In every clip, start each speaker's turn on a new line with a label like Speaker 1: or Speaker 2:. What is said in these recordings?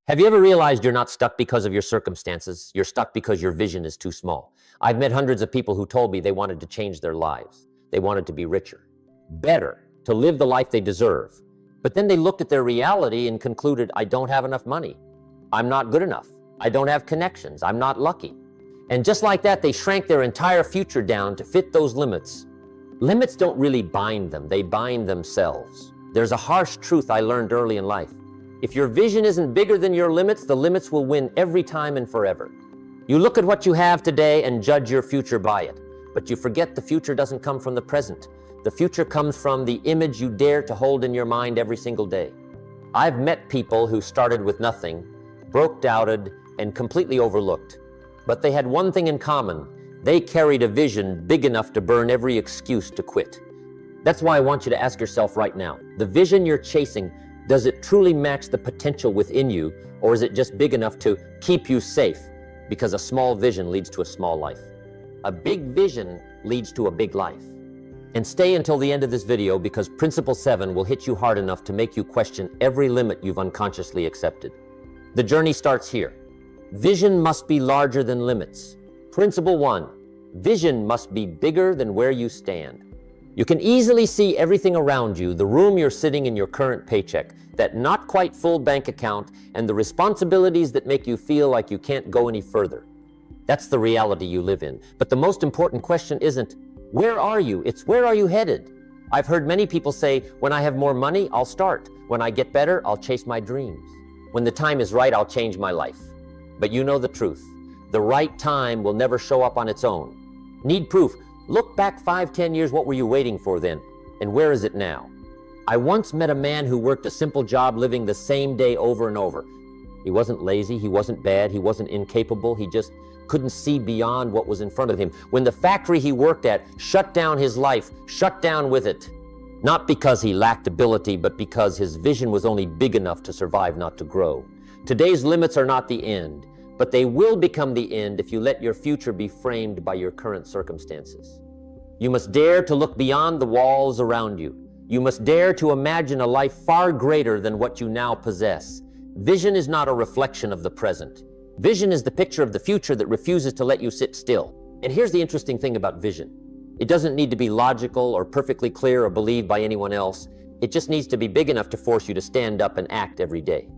Speaker 1: Have you ever realized you're not stuck because of your circumstances? You're stuck because your vision is too small. I've met hundreds of people who told me they wanted to change their lives. They wanted to be richer, better, to live the life they deserve. But then they looked at their reality and concluded, I don't have enough money. I'm not good enough. I don't have connections. I'm not lucky. And just like that, they shrank their entire future down to fit those limits. Limits don't really bind them. They bind themselves. There's a harsh truth I learned early in life. If your vision isn't bigger than your limits, the limits will win every time and forever. You look at what you have today and judge your future by it, but you forget the future doesn't come from the present. The future comes from the image you dare to hold in your mind every single day. I've met people who started with nothing, broke, doubted, and completely overlooked. But they had one thing in common. They carried a vision big enough to burn every excuse to quit. That's why I want you to ask yourself right now, the vision you're chasing, does it truly match the potential within you, or is it just big enough to keep you safe? Because a small vision leads to a small life. A big vision leads to a big life. And stay until the end of this video, because Principle 7 will hit you hard enough to make you question every limit you've unconsciously accepted. The journey starts here. Vision must be larger than limits. Principle 1, vision must be bigger than where you stand. You can easily see everything around you, the room you're sitting in, your current paycheck, that not quite full bank account, and the responsibilities that make you feel like you can't go any further. That's the reality you live in. But the most important question isn't, where are you? It's where are you headed? I've heard many people say, when I have more money, I'll start. When I get better, I'll chase my dreams. When the time is right, I'll change my life. But you know the truth. The right time will never show up on its own. Need proof? Look back 5-10 years, what were you waiting for then? And where is it now? I once met a man who worked a simple job living the same day over and over. He wasn't lazy, he wasn't bad, he wasn't incapable, he just couldn't see beyond what was in front of him. When the factory he worked at shut down his life, shut down with it. Not because he lacked ability, but because his vision was only big enough to survive, not to grow. Today's limits are not the end, but they will become the end if you let your future be framed by your current circumstances. You must dare to look beyond the walls around you. You must dare to imagine a life far greater than what you now possess. Vision is not a reflection of the present. Vision is the picture of the future that refuses to let you sit still. And here's the interesting thing about vision. It doesn't need to be logical or perfectly clear or believed by anyone else. It just needs to be big enough to force you to stand up and act every day.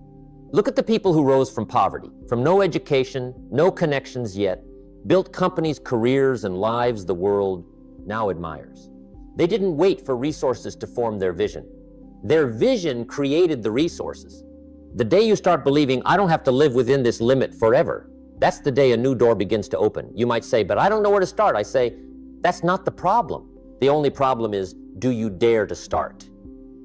Speaker 1: Look at the people who rose from poverty, from no education, no connections yet, built companies, careers, and lives the world now admires. They didn't wait for resources to form their vision. Their vision created the resources. The day you start believing, I don't have to live within this limit forever, that's the day a new door begins to open. You might say, but I don't know where to start. I say, that's not the problem. The only problem is, do you dare to start?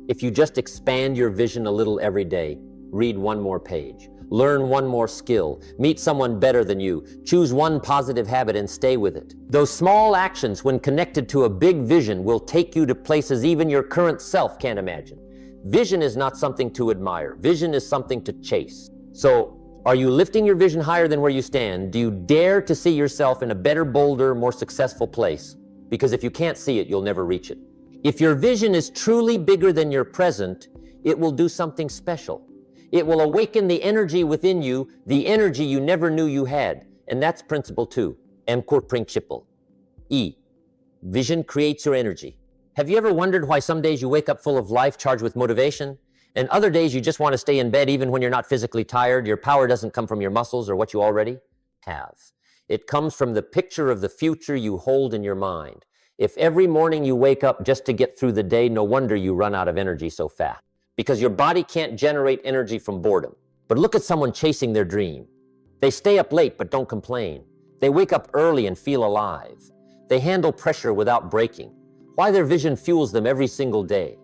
Speaker 1: If you just expand your vision a little every day, read one more page, learn one more skill, meet someone better than you, choose one positive habit and stay with it. Those small actions, when connected to a big vision, will take you to places even your current self can't imagine. Vision is not something to admire. Vision is something to chase. So, are you lifting your vision higher than where you stand? Do you dare to see yourself in a better, bolder, more successful place? Because if you can't see it, you'll never reach it. If your vision is truly bigger than your present, it will do something special. It will awaken the energy within you, the energy you never knew you had. And that's principle 2, principle. E, vision creates your energy. Have you ever wondered why some days you wake up full of life, charged with motivation, and other days you just want to stay in bed even when you're not physically tired? Your power doesn't come from your muscles or what you already have. It comes from the picture of the future you hold in your mind. If every morning you wake up just to get through the day, no wonder you run out of energy so fast. Because your body can't generate energy from boredom. But look at someone chasing their dream. They stay up late but don't complain. They wake up early and feel alive. They handle pressure without breaking. Why? Their vision fuels them every single day.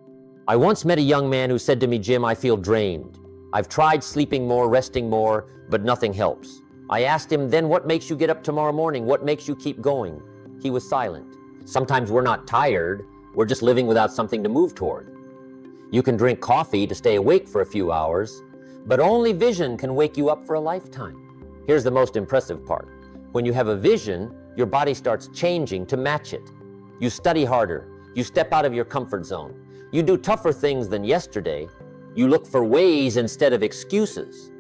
Speaker 1: I once met a young man who said to me, Jim, I feel drained. I've tried sleeping more, resting more, but nothing helps. I asked him, then what makes you get up tomorrow morning? What makes you keep going? He was silent. Sometimes we're not tired, we're just living without something to move toward. You can drink coffee to stay awake for a few hours, but only vision can wake you up for a lifetime. Here's the most impressive part. When you have a vision, your body starts changing to match it. You study harder. You step out of your comfort zone. You do tougher things than yesterday. You look for ways instead of excuses.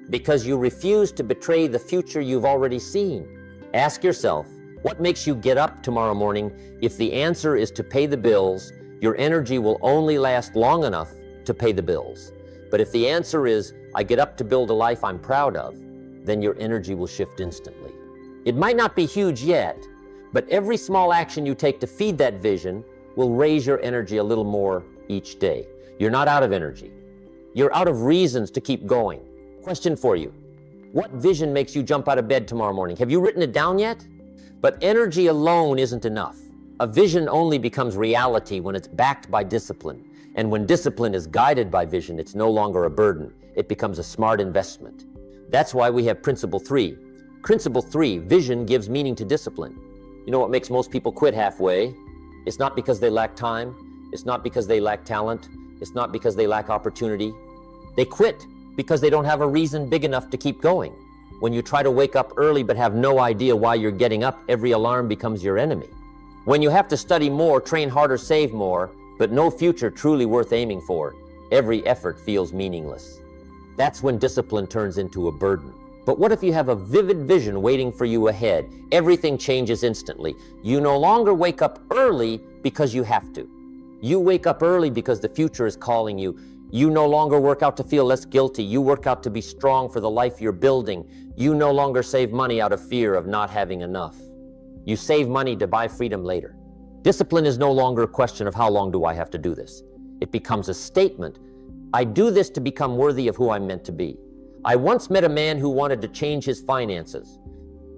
Speaker 1: Because you refuse to betray the future you've already seen. Ask yourself, what makes you get up tomorrow morning? If the answer is to pay the bills, your energy will only last long enough to pay the bills. But if the answer is, I get up to build a life I'm proud of, then your energy will shift instantly. It might not be huge yet, but every small action you take to feed that vision will raise your energy a little more each day. You're not out of energy. You're out of reasons to keep going. Question for you. What vision makes you jump out of bed tomorrow morning? Have you written it down yet? But energy alone isn't enough. A vision only becomes reality when it's backed by discipline. And when discipline is guided by vision, it's no longer a burden. It becomes a smart investment. That's why we have Principle 3. Principle 3, vision gives meaning to discipline. You know what makes most people quit halfway? It's not because they lack time. It's not because they lack talent. It's not because they lack opportunity. They quit because they don't have a reason big enough to keep going. When you try to wake up early but have no idea why you're getting up, every alarm becomes your enemy. When you have to study more, train harder, save more, but no future truly worth aiming for, every effort feels meaningless. That's when discipline turns into a burden. But what if you have a vivid vision waiting for you ahead? Everything changes instantly. You no longer wake up early because you have to. You wake up early because the future is calling you. You no longer work out to feel less guilty. You work out to be strong for the life you're building. You no longer save money out of fear of not having enough. You save money to buy freedom later. Discipline is no longer a question of how long do I have to do this. It becomes a statement. I do this to become worthy of who I'm meant to be. I once met a man who wanted to change his finances.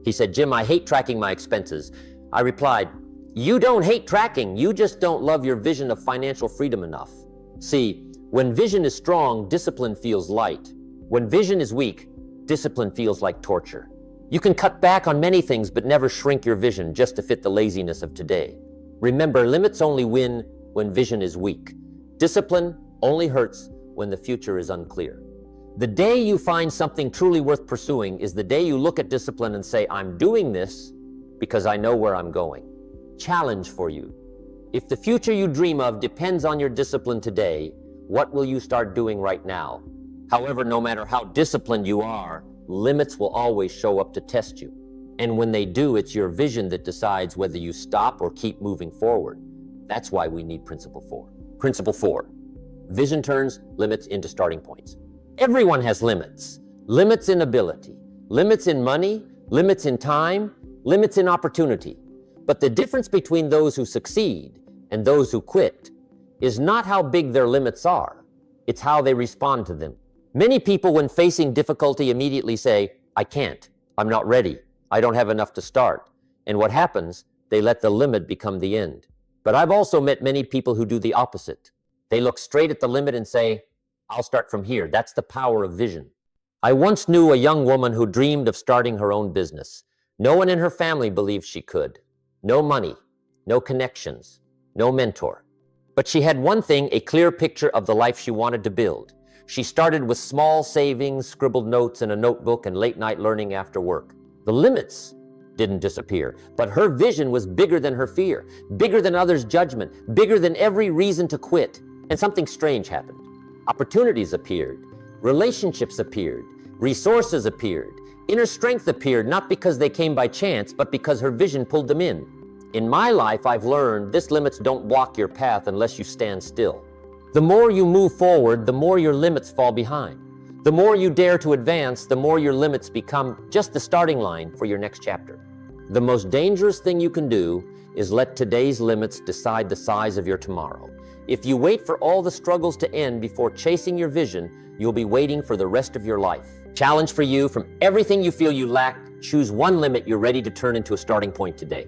Speaker 1: He said, Jim, I hate tracking my expenses. I replied, you don't hate tracking, you just don't love your vision of financial freedom enough. See, when vision is strong, discipline feels light. When vision is weak, discipline feels like torture. You can cut back on many things, but never shrink your vision just to fit the laziness of today. Remember, limits only win when vision is weak. Discipline only hurts when the future is unclear. The day you find something truly worth pursuing is the day you look at discipline and say, I'm doing this because I know where I'm going. Challenge for you. If the future you dream of depends on your discipline today, what will you start doing right now? However, no matter how disciplined you are, limits will always show up to test you. And when they do, it's your vision that decides whether you stop or keep moving forward. That's why we need Principle 4. Principle 4. Vision turns limits into starting points. Everyone has limits. Limits in ability, limits in money, limits in time, limits in opportunity. But the difference between those who succeed and those who quit is not how big their limits are. It's how they respond to them. Many people, when facing difficulty, immediately say, I can't, I'm not ready, I don't have enough to start. And what happens? They let the limit become the end. But I've also met many people who do the opposite. They look straight at the limit and say, I'll start from here. That's the power of vision. I once knew a young woman who dreamed of starting her own business. No one in her family believed she could. No money, no connections, no mentor. But she had one thing, a clear picture of the life she wanted to build. She started with small savings, scribbled notes in a notebook, and late night learning after work. The limits didn't disappear, but her vision was bigger than her fear, bigger than others' judgment, bigger than every reason to quit. And something strange happened. Opportunities appeared, relationships appeared, resources appeared, inner strength appeared, not because they came by chance, but because her vision pulled them in. In my life, I've learned this limits don't block your path unless you stand still. The more you move forward, the more your limits fall behind. The more you dare to advance, the more your limits become just the starting line for your next chapter. The most dangerous thing you can do is let today's limits decide the size of your tomorrow. If you wait for all the struggles to end before chasing your vision, you'll be waiting for the rest of your life. Challenge for you, from everything you feel you lack, choose one limit you're ready to turn into a starting point today.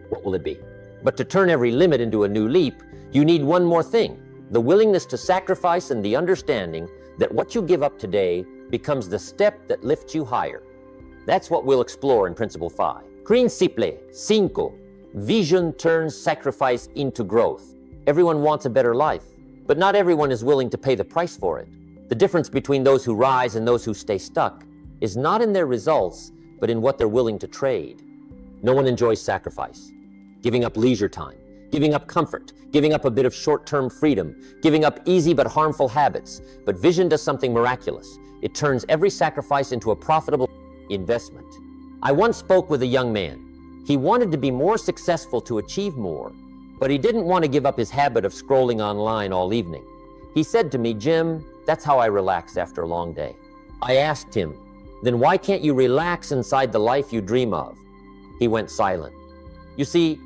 Speaker 1: What will it be? But to turn every limit into a new leap, you need one more thing, the willingness to sacrifice and the understanding that what you give up today becomes the step that lifts you higher. That's what we'll explore in Principle 5. Principle 5. Vision turns sacrifice into growth. Everyone wants a better life, but not everyone is willing to pay the price for it. The difference between those who rise and those who stay stuck is not in their results, but in what they're willing to trade. No one enjoys sacrifice, giving up leisure time, giving up comfort, giving up a bit of short-term freedom, giving up easy but harmful habits. But vision does something miraculous. It turns every sacrifice into a profitable investment. I once spoke with a young man. He wanted to be more successful to achieve more, but he didn't want to give up his habit of scrolling online all evening. He said to me, "Jim, that's how I relax after a long day." I asked him, "Then why can't you relax inside the life you dream of?" He went silent. You see,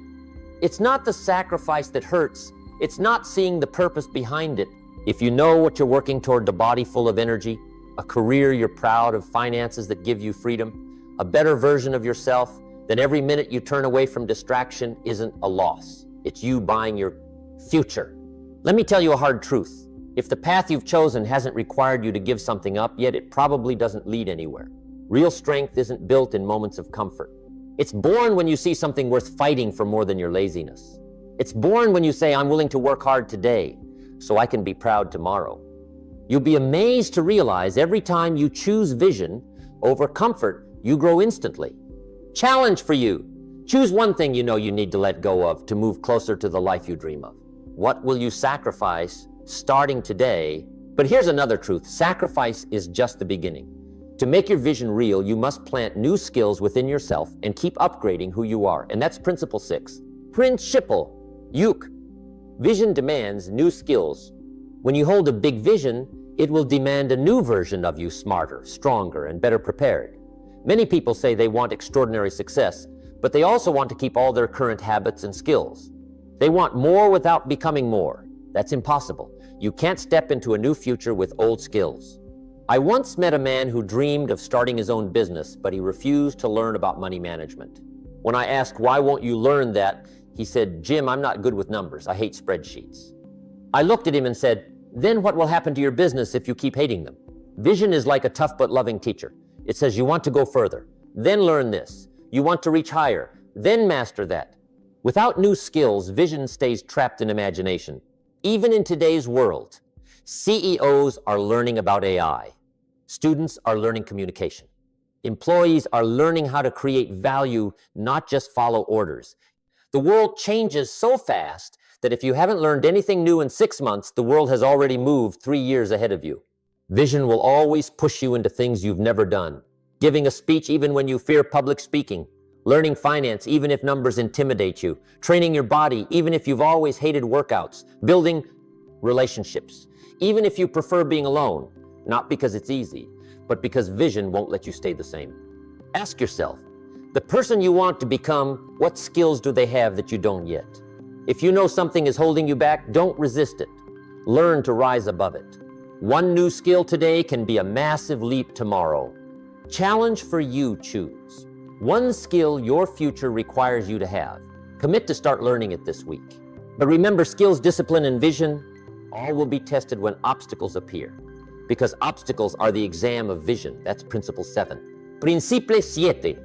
Speaker 1: it's not the sacrifice that hurts. It's not seeing the purpose behind it. If you know what you're working toward, a body full of energy, a career you're proud of, finances that give you freedom, a better version of yourself, then every minute you turn away from distraction isn't a loss. It's you buying your future. Let me tell you a hard truth. If the path you've chosen hasn't required you to give something up yet, it probably doesn't lead anywhere. Real strength isn't built in moments of comfort. It's born when you see something worth fighting for more than your laziness. It's born when you say, "I'm willing to work hard today so I can be proud tomorrow." You'll be amazed to realize every time you choose vision over comfort, you grow instantly. Challenge for you. Choose one thing you know you need to let go of to move closer to the life you dream of. What will you sacrifice starting today? But here's another truth. Sacrifice is just the beginning. To make your vision real, you must plant new skills within yourself and keep upgrading who you are. And that's principle 6. Principle. Yuk. Vision demands new skills. When you hold a big vision, it will demand a new version of you, smarter, stronger, and better prepared. Many people say they want extraordinary success, but they also want to keep all their current habits and skills. They want more without becoming more. That's impossible. You can't step into a new future with old skills. I once met a man who dreamed of starting his own business, but he refused to learn about money management. When I asked, "Why won't you learn that?" he said, "Jim, I'm not good with numbers. I hate spreadsheets." I looked at him and said, "Then what will happen to your business if you keep hating them?" Vision is like a tough but loving teacher. It says you want to go further, then learn this. You want to reach higher, then master that. Without new skills, vision stays trapped in imagination. Even in today's world, CEOs are learning about AI. Students are learning communication. Employees are learning how to create value, not just follow orders. The world changes so fast that if you haven't learned anything new in 6 months, the world has already moved 3 years ahead of you. Vision will always push you into things you've never done. Giving a speech even when you fear public speaking. Learning finance even if numbers intimidate you. Training your body even if you've always hated workouts. Building relationships even if you prefer being alone. Not because it's easy, but because vision won't let you stay the same. Ask yourself, the person you want to become, what skills do they have that you don't yet? If you know something is holding you back, don't resist it. Learn to rise above it. One new skill today can be a massive leap tomorrow. Challenge for you, choose. One skill your future requires you to have. Commit to start learning it this week. But remember, skills, discipline, and vision, all will be tested when obstacles appear. Because obstacles are the exam of vision. That's principle 7. Principle 7.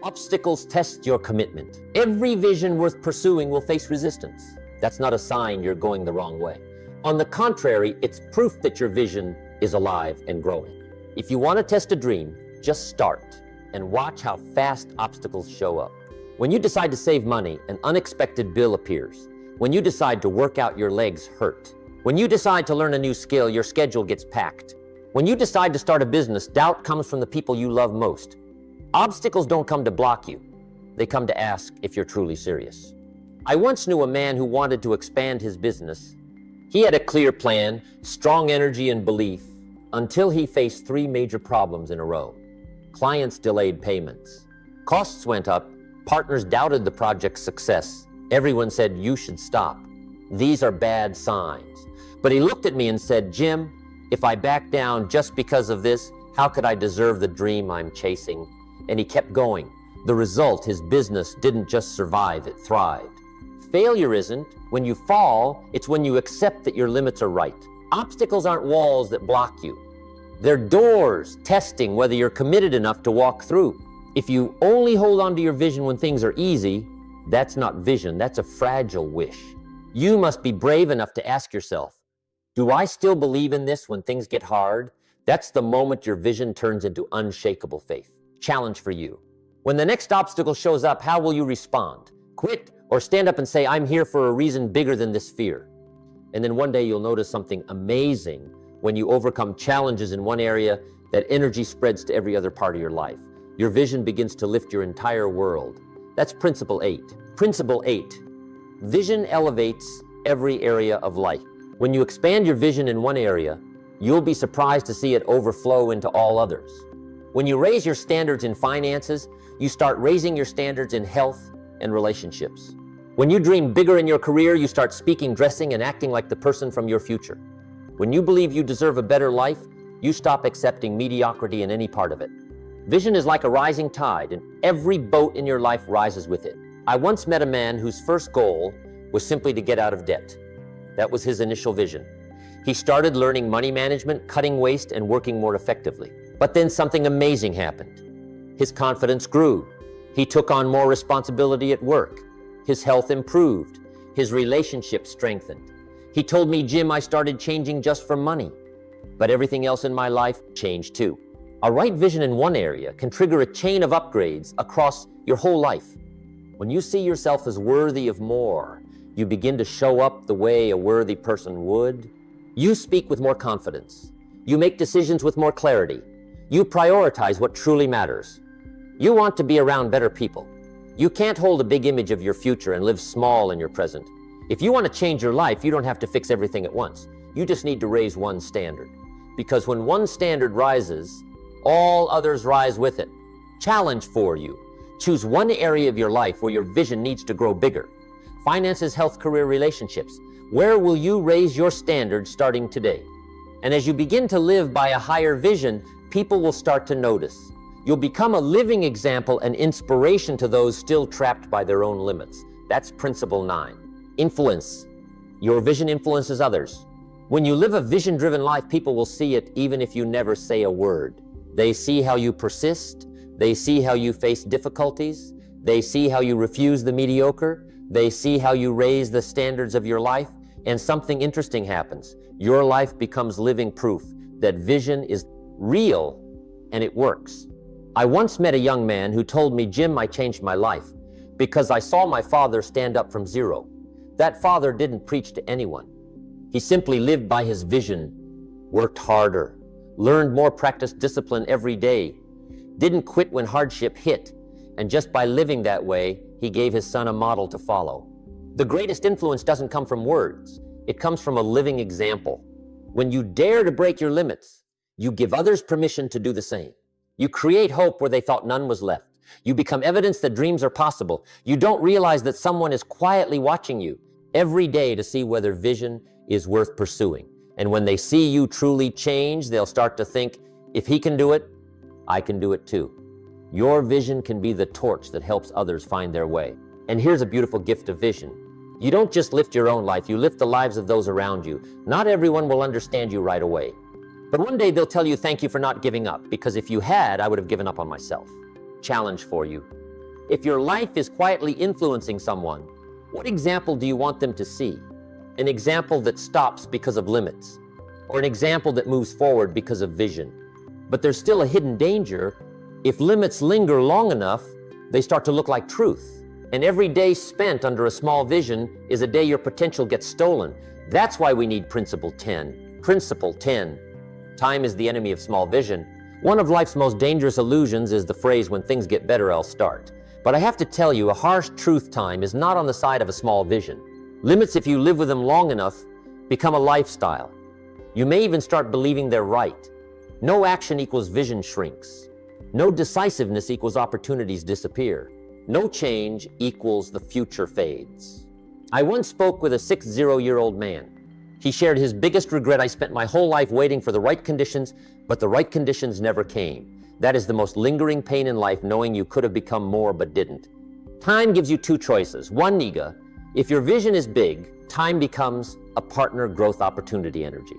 Speaker 1: Obstacles test your commitment. Every vision worth pursuing will face resistance. That's not a sign you're going the wrong way. On the contrary, it's proof that your vision is alive and growing. If you want to test a dream, just start and watch how fast obstacles show up. When you decide to save money, an unexpected bill appears. When you decide to work out, your legs hurt. When you decide to learn a new skill, your schedule gets packed. When you decide to start a business, doubt comes from the people you love most. Obstacles don't come to block you. They come to ask if you're truly serious. I once knew a man who wanted to expand his business. He had a clear plan, strong energy and belief, until he faced 3 major problems in a row. Clients delayed payments. Costs went up. Partners doubted the project's success. Everyone said, "You should stop. These are bad signs." But he looked at me and said, "Jim, if I back down just because of this, how could I deserve the dream I'm chasing?" And he kept going. The result, his business didn't just survive, it thrived. Failure isn't when you fall, it's when you accept that your limits are right. Obstacles aren't walls that block you. They're doors testing whether you're committed enough to walk through. If you only hold on to your vision when things are easy, that's not vision, that's a fragile wish. You must be brave enough to ask yourself, do I still believe in this when things get hard? That's the moment your vision turns into unshakable faith. Challenge for you. When the next obstacle shows up, how will you respond? Quit Or stand up and say, I'm here for a reason bigger than this fear. And then one day you'll notice something amazing when you overcome challenges in one area, that energy spreads to every other part of your life. Your vision begins to lift your entire world. That's principle 8. Principle 8, vision elevates every area of life. When you expand your vision in one area, you'll be surprised to see it overflow into all others. When you raise your standards in finances, you start raising your standards in health and relationships. When you dream bigger in your career, you start speaking, dressing, and acting like the person from your future. When you believe you deserve a better life, you stop accepting mediocrity in any part of it. Vision is like a rising tide, and every boat in your life rises with it. I once met a man whose first goal was simply to get out of debt. That was his initial vision. He started learning money management, cutting waste, and working more effectively. But then something amazing happened. His confidence grew. He took on more responsibility at work. His health improved. His relationships strengthened. He told me, Jim, I started changing just for money, but everything else in my life changed too. A right vision in one area can trigger a chain of upgrades across your whole life. When you see yourself as worthy of more, you begin to show up the way a worthy person would. You speak with more confidence. You make decisions with more clarity. You prioritize what truly matters. You want to be around better people. You can't hold a big image of your future and live small in your present. If you want to change your life, you don't have to fix everything at once. You just need to raise one standard. Because when one standard rises, all others rise with it. Challenge for you. Choose one area of your life where your vision needs to grow bigger. Finances, health, career, relationships. Where will you raise your standards starting today? And as you begin to live by a higher vision, people will start to notice. You'll become a living example and inspiration to those still trapped by their own limits. That's principle 9. Influence. Your vision influences others. When you live a vision-driven life, people will see it even if you never say a word. They see how you persist. They see how you face difficulties. They see how you refuse the mediocre. They see how you raise the standards of your life. And something interesting happens. Your life becomes living proof that vision is real and it works. I once met a young man who told me, Jim, I changed my life because I saw my father stand up from zero. That father didn't preach to anyone. He simply lived by his vision, worked harder, learned more, practiced discipline every day, didn't quit when hardship hit, and just by living that way, he gave his son a model to follow. The greatest influence doesn't come from words. It comes from a living example. When you dare to break your limits, you give others permission to do the same. You create hope where they thought none was left. You become evidence that dreams are possible. You don't realize that someone is quietly watching you every day to see whether vision is worth pursuing. And when they see you truly change, they'll start to think, if he can do it, I can do it too. Your vision can be the torch that helps others find their way. And here's a beautiful gift of vision. You don't just lift your own life, you lift the lives of those around you. Not everyone will understand you right away. But one day they'll tell you, thank you for not giving up, because if you had, I would have given up on myself. Challenge for you. If your life is quietly influencing someone, what example do you want them to see? An example that stops because of limits, or an example that moves forward because of vision. But there's still a hidden danger. If limits linger long enough, they start to look like truth. And every day spent under a small vision is a day your potential gets stolen. That's why we need Principle 10. Principle 10. Time is the enemy of small vision. One of life's most dangerous illusions is the phrase, when things get better, I'll start. But I have to tell you, a harsh truth time is not on the side of a small vision. Limits, if you live with them long enough, become a lifestyle. You may even start believing they're right. No action equals vision shrinks. No decisiveness equals opportunities disappear. No change equals the future fades. I once spoke with a 60-year-old man. He shared his biggest regret: I spent my whole life waiting for the right conditions, but the right conditions never came. That is the most lingering pain in life, knowing you could have become more but didn't. Time gives you two choices. One, Niga, if your vision is big, time becomes a partner growth opportunity energy.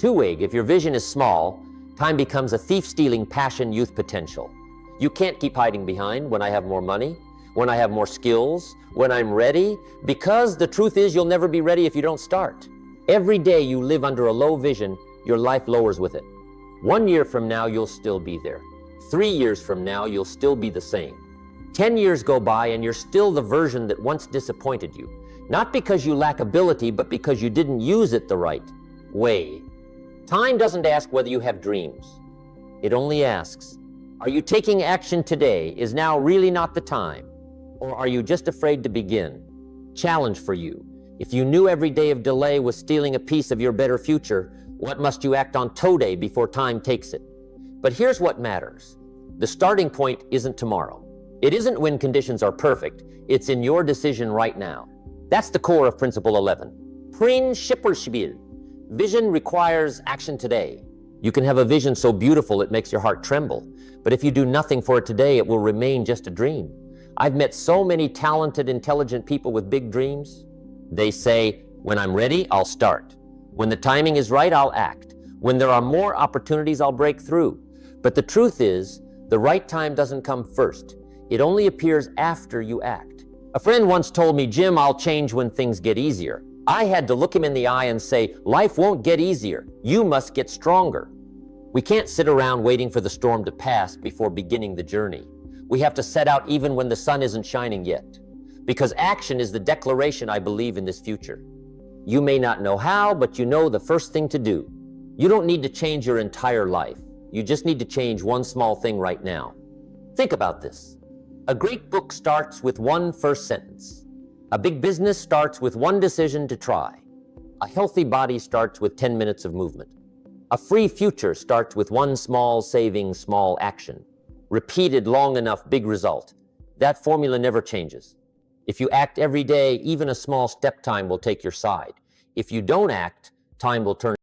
Speaker 1: Two, Wig, if your vision is small, time becomes a thief stealing passion youth potential. You can't keep hiding behind when I have more money, when I have more skills, when I'm ready, because the truth is you'll never be ready if you don't start. Every day you live under a low vision, your life lowers with it. 1 year from now, you'll still be there. 3 years from now, you'll still be the same. 10 years go by and you're still the version that once disappointed you. Not because you lack ability, but because you didn't use it the right way. Time doesn't ask whether you have dreams. It only asks, are you taking action today? Is now really not the time? Or are you just afraid to begin? Challenge for you. If you knew every day of delay was stealing a piece of your better future, what must you act on today before time takes it? But here's what matters. The starting point isn't tomorrow. It isn't when conditions are perfect. It's in your decision right now. That's the core of Principle 11. Prinzipalspiel. Vision requires action today. You can have a vision so beautiful it makes your heart tremble. But if you do nothing for it today, it will remain just a dream. I've met so many talented, intelligent people with big dreams. They say, when I'm ready, I'll start. When the timing is right, I'll act. When there are more opportunities, I'll break through. But the truth is, the right time doesn't come first. It only appears after you act. A friend once told me, Jim, I'll change when things get easier. I had to look him in the eye and say, life won't get easier. You must get stronger. We can't sit around waiting for the storm to pass before beginning the journey. We have to set out even when the sun isn't shining yet. Because action is the declaration I believe in this future. You may not know how, but you know the first thing to do. You don't need to change your entire life. You just need to change one small thing right now. Think about this. A great book starts with one first sentence. A big business starts with one decision to try. A healthy body starts with 10 minutes of movement. A free future starts with one small saving, small action. Repeated long enough, big result. That formula never changes. If you act every day, even a small step time will take your side. If you don't act, time will turn